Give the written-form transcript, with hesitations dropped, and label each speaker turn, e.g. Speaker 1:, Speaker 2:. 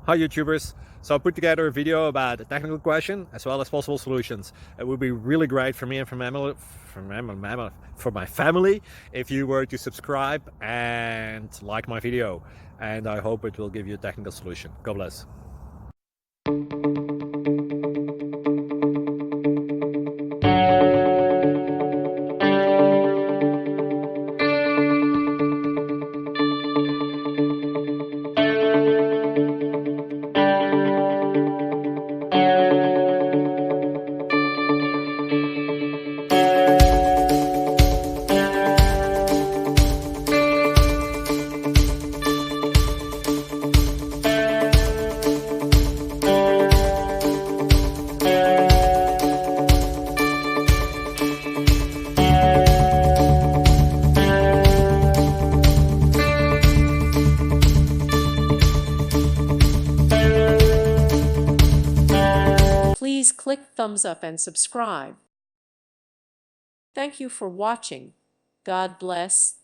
Speaker 1: Hi YouTubers. So I put together a video about a technical question as well as possible solutions. It would be really great for me and for my family if you were to subscribe and like my video. And I hope it will give you a technical solution. God bless.
Speaker 2: Please click thumbs up and subscribe. Thank you for watching. God bless.